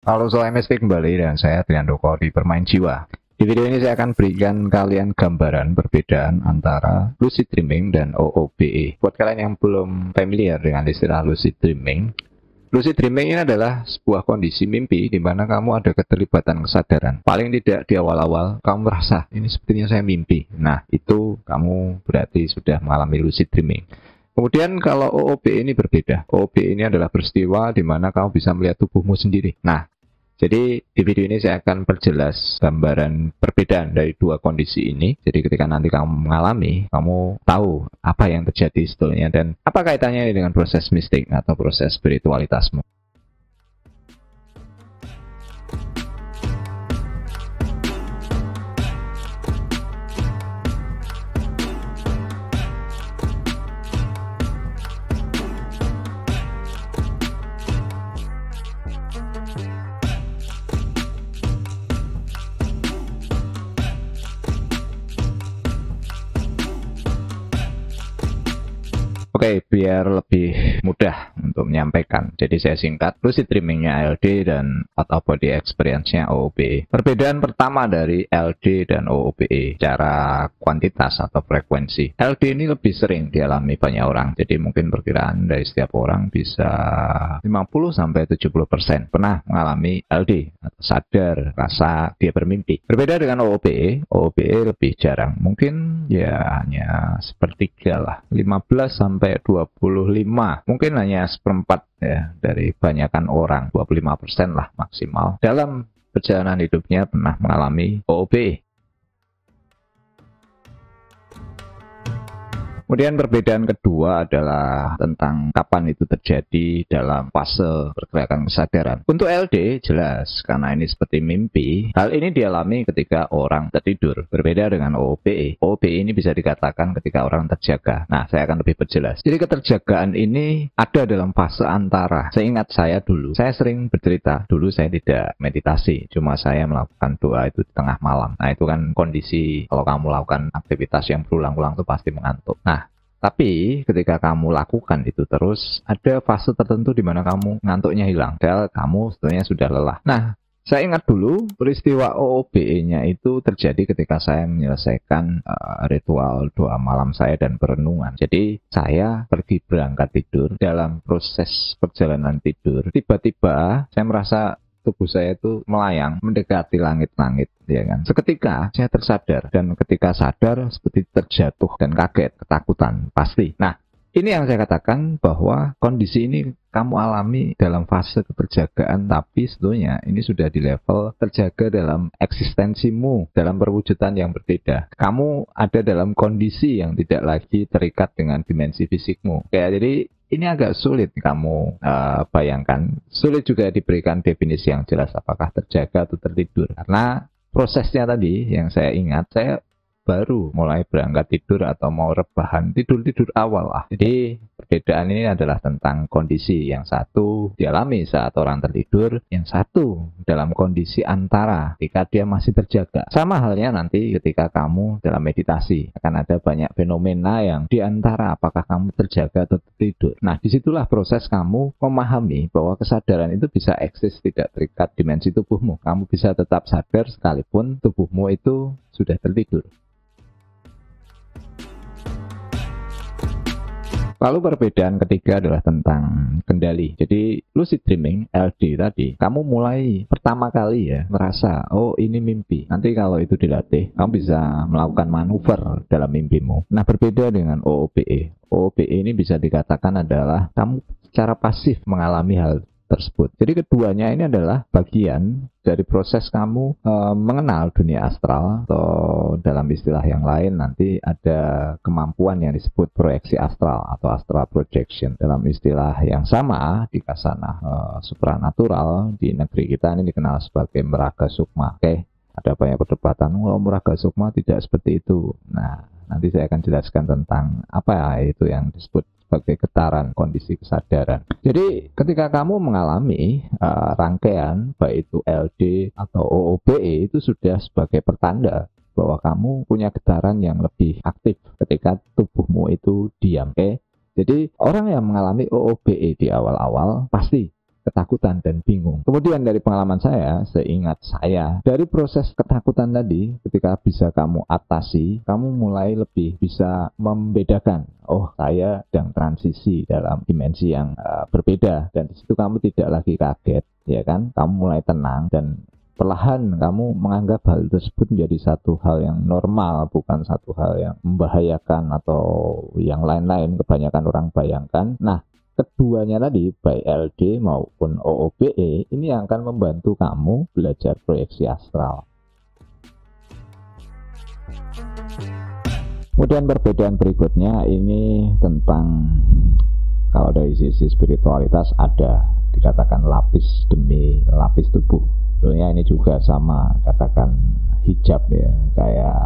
Halo Soal MSP kembali dan saya Triandoko di Permain Jiwa. Di video ini saya akan berikan kalian gambaran perbedaan antara lucid dreaming dan OOBE. Buat kalian yang belum familiar dengan istilah lucid dreaming ini adalah sebuah kondisi mimpi di mana kamu ada keterlibatan kesadaran. Paling tidak di awal-awal kamu merasa ini sepertinya saya mimpi. Nah, itu kamu berarti sudah mengalami lucid dreaming. Kemudian kalau OOB ini berbeda. OOB ini adalah peristiwa di mana kamu bisa melihat tubuhmu sendiri. Nah, jadi di video ini saya akan perjelas gambaran perbedaan dari dua kondisi ini. Jadi ketika nanti kamu mengalami, kamu tahu apa yang terjadi sebetulnya dan apa kaitannya dengan proses mistik atau proses spiritualitasmu. Oke, biar lebih mudah untuk menyampaikan. Jadi saya singkat, lucid dreaming-nya LD dan out of body experience-nya OOBE. Perbedaan pertama dari LD dan OOBE, cara kuantitas atau frekuensi. LD ini lebih sering dialami banyak orang. Jadi mungkin perkiraan dari setiap orang bisa 50-70% pernah mengalami LD atau sadar, rasa dia bermimpi. Berbeda dengan OOBE, OOBE lebih jarang. Mungkin ya hanya sepertiga lah, 15-25, mungkin hanya seperempat ya dari kebanyakan orang, 25% lah maksimal dalam perjalanan hidupnya pernah mengalami OOBE. Kemudian perbedaan kedua adalah tentang kapan itu terjadi dalam fase pergerakan kesadaran. Untuk LD jelas, karena ini seperti mimpi, hal ini dialami ketika orang tertidur. Berbeda dengan OOBE. OOBE ini bisa dikatakan ketika orang terjaga. Nah, saya akan lebih perjelas. Jadi keterjagaan ini ada dalam fase antara. Seingat saya dulu, saya sering bercerita, dulu saya tidak meditasi, cuma saya melakukan doa itu di tengah malam. Nah, itu kan kondisi kalau kamu melakukan aktivitas yang berulang-ulang itu pasti mengantuk. Nah, tapi ketika kamu lakukan itu terus, ada fase tertentu di mana kamu ngantuknya hilang. Padahal kamu sebenarnya sudah lelah. Nah, saya ingat dulu peristiwa OOBE-nya itu terjadi ketika saya menyelesaikan ritual doa malam saya dan perenungan. Jadi saya pergi berangkat tidur. Dalam proses perjalanan tidur, tiba-tiba saya merasa tubuh saya itu melayang mendekati langit-langit, ya kan. Seketika saya tersadar dan ketika sadar seperti terjatuh dan kaget, ketakutan pasti. Nah, ini yang saya katakan bahwa kondisi ini kamu alami dalam fase keterjagaan, tapi sebetulnya ini sudah di level terjaga dalam eksistensimu, dalam perwujudan yang berbeda. Kamu ada dalam kondisi yang tidak lagi terikat dengan dimensi fisikmu. Jadi ini agak sulit kamu bayangkan. Sulit juga diberikan definisi yang jelas apakah terjaga atau tertidur. Karena prosesnya tadi yang saya ingat, saya baru mulai berangkat tidur atau mau rebahan, tidur-tidur awal lah. Jadi perbedaan ini adalah tentang kondisi. Yang satu dialami saat orang tertidur, yang satu dalam kondisi antara ketika dia masih terjaga. Sama halnya nanti ketika kamu dalam meditasi, akan ada banyak fenomena yang diantara apakah kamu terjaga atau tertidur. Nah, disitulah proses kamu memahami bahwa kesadaran itu bisa eksis tidak terikat dimensi tubuhmu. Kamu bisa tetap sadar sekalipun tubuhmu itu sudah tertidur. Lalu perbedaan ketiga adalah tentang kendali. Jadi lucid dreaming, LD tadi, kamu mulai pertama kali ya merasa, oh ini mimpi. Nanti kalau itu dilatih, kamu bisa melakukan manuver dalam mimpimu. Nah, berbeda dengan OOBE. OOBE ini bisa dikatakan adalah kamu secara pasif mengalami hal tersebut. Jadi keduanya ini adalah bagian dari proses kamu mengenal dunia astral, atau dalam istilah yang lain nanti ada kemampuan yang disebut proyeksi astral atau astral projection. Dalam istilah yang sama di kasanah supranatural di negeri kita ini dikenal sebagai meraga sukma. Oke, ada banyak perdebatan, meraga sukma tidak seperti itu. Nah, nanti saya akan jelaskan tentang apa itu yang disebut sebagai getaran kondisi kesadaran. Jadi ketika kamu mengalami rangkaian baik itu LD atau OOBE, itu sudah sebagai pertanda bahwa kamu punya getaran yang lebih aktif ketika tubuhmu itu diam. Jadi orang yang mengalami OOBE di awal-awal pasti ketakutan dan bingung. Kemudian dari pengalaman saya, seingat saya, dari proses ketakutan tadi, ketika bisa kamu atasi, kamu mulai lebih bisa membedakan, oh saya sedang transisi dalam dimensi yang berbeda, dan di situ kamu tidak lagi kaget, ya kan? Kamu mulai tenang dan perlahan kamu menganggap hal tersebut menjadi satu hal yang normal, bukan satu hal yang membahayakan atau yang lain-lain kebanyakan orang bayangkan. Nah, keduanya tadi, baik LD maupun OOBE, ini yang akan membantu kamu belajar proyeksi astral. Kemudian perbedaan berikutnya ini tentang, kalau dari sisi spiritualitas ada dikatakan lapis demi lapis tubuh. Tentunya ini juga sama, katakan hijab ya, kayak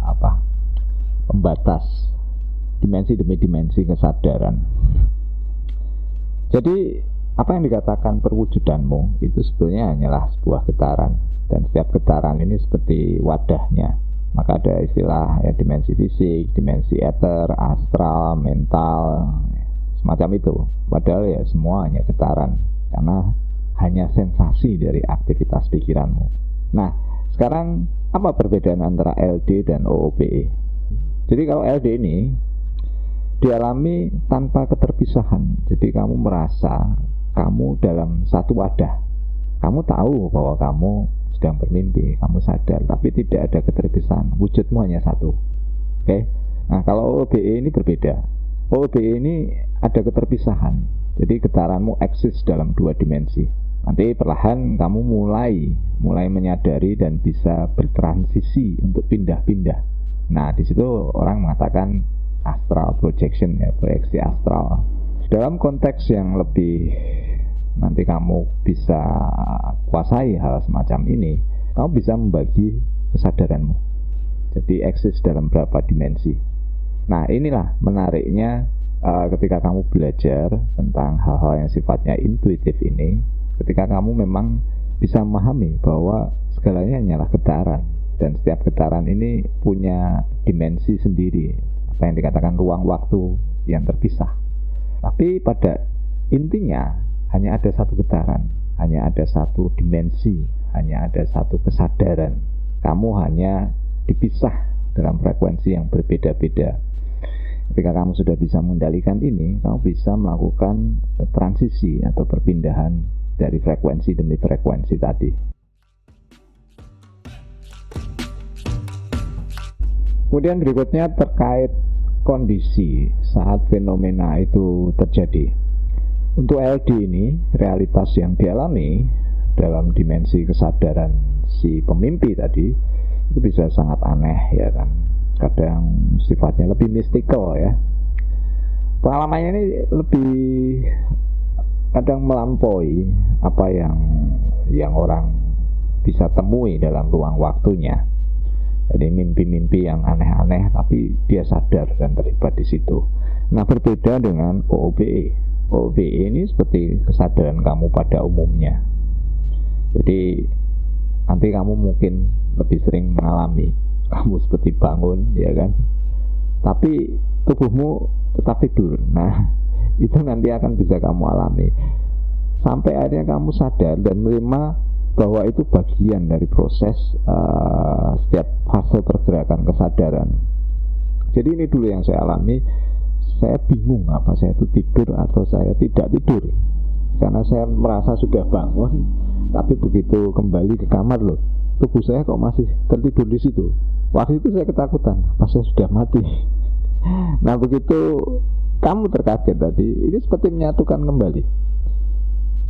apa, pembatas dimensi demi dimensi kesadaran. Jadi apa yang dikatakan perwujudanmu itu sebetulnya hanyalah sebuah getaran, dan setiap getaran ini seperti wadahnya. Maka ada istilah ya, dimensi fisik, dimensi ether, astral, mental, semacam itu. Padahal ya semua hanya getaran, karena hanya sensasi dari aktivitas pikiranmu. Nah, sekarang apa perbedaan antara LD dan OOBE? Jadi kalau LD ini dialami tanpa keterpisahan. Jadi kamu merasa kamu dalam satu wadah. Kamu tahu bahwa kamu sedang bermimpi, kamu sadar, tapi tidak ada keterpisahan. Wujudmu hanya satu. Oke? Nah, kalau OOBE ini berbeda. OOBE ini ada keterpisahan. Jadi getaranmu eksis dalam dua dimensi. Nanti perlahan kamu mulai menyadari dan bisa bertransisi untuk pindah-pindah. Nah, di situ orang mengatakan astral projection ya, proyeksi astral. Dalam konteks yang lebih nanti kamu bisa kuasai hal semacam ini, kamu bisa membagi kesadaranmu. Jadi eksis dalam berapa dimensi. Nah, inilah menariknya ketika kamu belajar tentang hal-hal yang sifatnya intuitif ini, ketika kamu memang bisa memahami bahwa segalanya hanyalah getaran, dan setiap getaran ini punya dimensi sendiri, apa yang dikatakan ruang waktu yang terpisah. Tapi pada intinya hanya ada satu getaran, hanya ada satu dimensi, hanya ada satu kesadaran. Kamu hanya dipisah dalam frekuensi yang berbeda-beda. Ketika kamu sudah bisa mengendalikan ini, kamu bisa melakukan transisi atau perpindahan dari frekuensi demi frekuensi tadi. Kemudian berikutnya terkait kondisi saat fenomena itu terjadi. Untuk LD ini, realitas yang dialami dalam dimensi kesadaran si pemimpi tadi itu bisa sangat aneh, ya kan. Kadang sifatnya lebih mistikal ya. Pengalamannya ini lebih kadang melampaui apa yang orang bisa temui dalam ruang waktunya. Jadi mimpi-mimpi yang aneh-aneh, tapi dia sadar dan terlibat di situ. Nah, berbeda dengan OOBE. OOBE ini seperti kesadaran kamu pada umumnya. Jadi nanti kamu mungkin lebih sering mengalami kamu seperti bangun, ya kan? Tapi tubuhmu tetap tidur. Nah, itu nanti akan bisa kamu alami sampai akhirnya kamu sadar dan menerima bahwa itu bagian dari proses setiap fase pergerakan kesadaran. Jadi ini dulu yang saya alami. Saya bingung apa saya itu tidur atau saya tidak tidur, karena saya merasa sudah bangun, tapi begitu kembali ke kamar loh, tubuh saya kok masih tertidur di situ. Waktu itu saya ketakutan, apa saya sudah mati? Nah, begitu kamu terkaget tadi, ini seperti menyatukan kembali.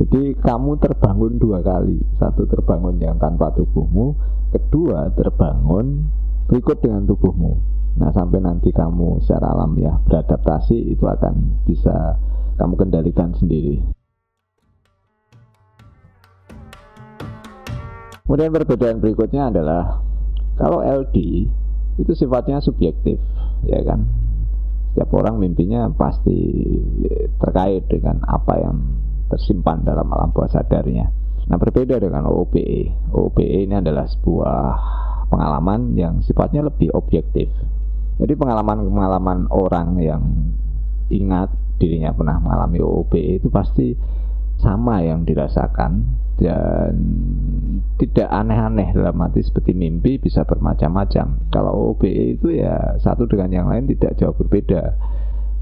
Jadi kamu terbangun dua kali. Satu terbangun yang tanpa tubuhmu, kedua terbangun berikut dengan tubuhmu. Nah, sampai nanti kamu secara alamiah beradaptasi, itu akan bisa kamu kendalikan sendiri. Kemudian perbedaan berikutnya adalah kalau LD itu sifatnya subjektif, ya kan. Setiap orang mimpinya pasti terkait dengan apa yang tersimpan dalam alam bawah sadarnya. Nah, berbeda dengan OOBE. OOBE ini adalah sebuah pengalaman yang sifatnya lebih objektif. Jadi pengalaman-pengalaman orang yang ingat dirinya pernah mengalami OOBE itu pasti sama yang dirasakan dan tidak aneh-aneh, dalam arti seperti mimpi bisa bermacam-macam. Kalau OBE itu ya satu dengan yang lain tidak jauh berbeda.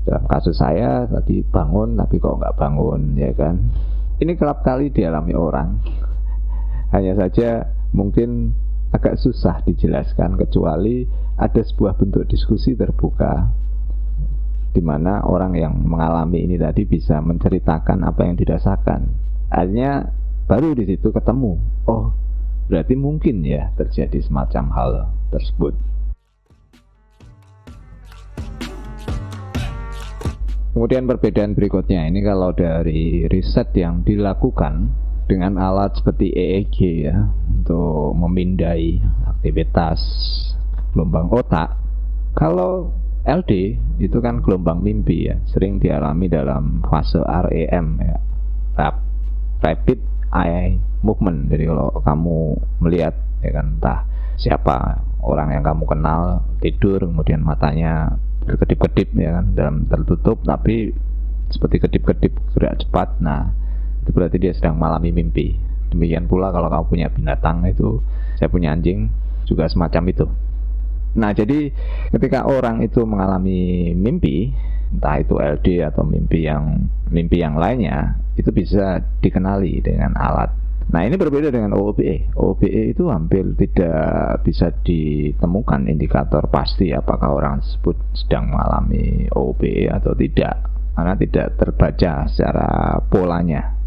Dalam kasus saya tadi bangun tapi kok nggak bangun, ya kan. Ini kerap kali dialami orang. Hanya saja mungkin agak susah dijelaskan, kecuali ada sebuah bentuk diskusi terbuka di mana orang yang mengalami ini tadi bisa menceritakan apa yang dirasakan. Akhirnya baru di situ ketemu, oh berarti mungkin ya terjadi semacam hal tersebut. Kemudian perbedaan berikutnya ini kalau dari riset yang dilakukan dengan alat seperti EEG ya, untuk memindai aktivitas gelombang otak. Kalau LD itu kan gelombang mimpi ya, sering dialami dalam fase REM ya, rapid eye movement. Jadi kalau kamu melihat ya kan, entah siapa orang yang kamu kenal tidur, kemudian matanya berkedip-kedip ya kan, dalam tertutup tapi seperti kedip-kedip gerak cepat, nah itu berarti dia sedang mengalami mimpi. Demikian pula kalau kamu punya binatang, itu saya punya anjing juga semacam itu. Nah jadi ketika orang itu mengalami mimpi, entah itu LD atau mimpi yang lainnya, itu bisa dikenali dengan alat. Nah ini berbeda dengan OBE. OBE itu hampir tidak bisa ditemukan indikator pasti apakah orang tersebut sedang mengalami OBE atau tidak, karena tidak terbaca secara polanya.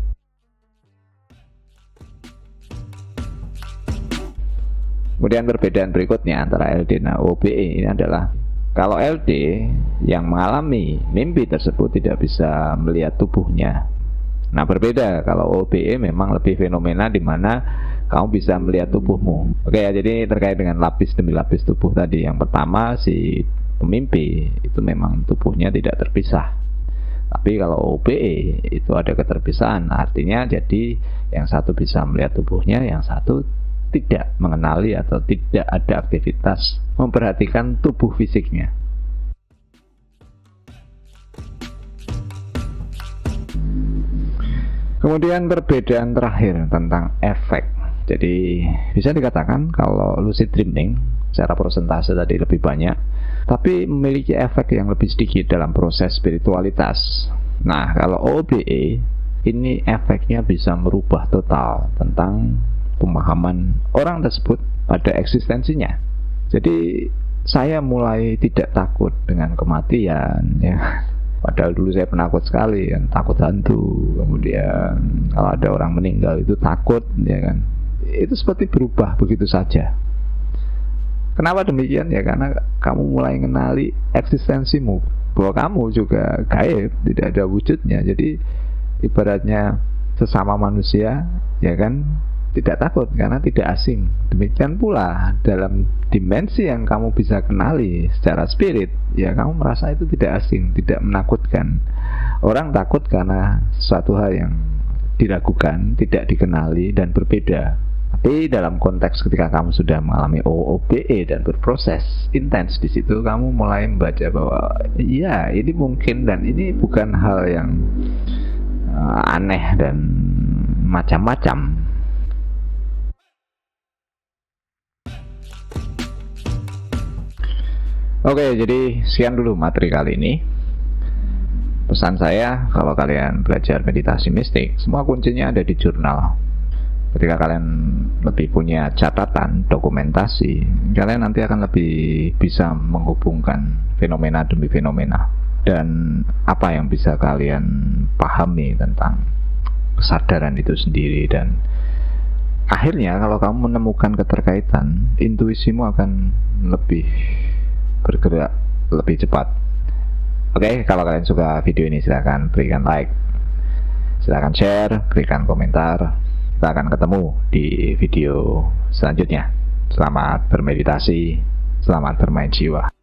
Kemudian perbedaan berikutnya antara LD dan OBE ini adalah kalau LD yang mengalami mimpi tersebut tidak bisa melihat tubuhnya. Nah berbeda kalau OBE memang lebih fenomena di mana kamu bisa melihat tubuhmu. Oke ya, jadi terkait dengan lapis demi lapis tubuh tadi. Yang pertama, si pemimpi itu memang tubuhnya tidak terpisah. Tapi kalau OBE itu ada keterpisahan, artinya jadi yang satu bisa melihat tubuhnya, yang satu tidak mengenali atau tidak ada aktivitas memperhatikan tubuh fisiknya. Kemudian perbedaan terakhir tentang efek. Jadi bisa dikatakan kalau lucid dreaming secara persentase tadi lebih banyak, tapi memiliki efek yang lebih sedikit dalam proses spiritualitas. Nah kalau OBE ini efeknya bisa merubah total tentang pemahaman orang tersebut pada eksistensinya. Jadi saya mulai tidak takut dengan kematian ya. Padahal dulu saya penakut sekali kan, takut hantu. Kemudian kalau ada orang meninggal itu takut ya kan. Itu seperti berubah begitu saja. Kenapa demikian ya? Karena kamu mulai mengenali eksistensimu, bahwa kamu juga gaib, tidak ada wujudnya. Jadi ibaratnya sesama manusia ya kan, tidak takut karena tidak asing. Demikian pula dalam dimensi yang kamu bisa kenali secara spirit, ya kamu merasa itu tidak asing, tidak menakutkan. Orang takut karena suatu hal yang diragukan, tidak dikenali dan berbeda. Tapi dalam konteks ketika kamu sudah mengalami OBE dan berproses intens di situ, kamu mulai membaca bahwa ya ini mungkin dan ini bukan hal yang aneh dan macam-macam. Oke, jadi sekian dulu materi kali ini. Pesan saya, kalau kalian belajar meditasi mistik, semua kuncinya ada di jurnal. Ketika kalian lebih punya catatan, dokumentasi, kalian nanti akan lebih bisa menghubungkan fenomena demi fenomena. Dan apa yang bisa kalian pahami tentang kesadaran itu sendiri. Dan akhirnya kalau kamu menemukan keterkaitan, intuisimu akan lebih bergerak lebih cepat. Oke, kalau kalian suka video ini silahkan berikan like, silahkan share, berikan komentar. Kita akan ketemu di video selanjutnya. Selamat bermeditasi, selamat bermain jiwa.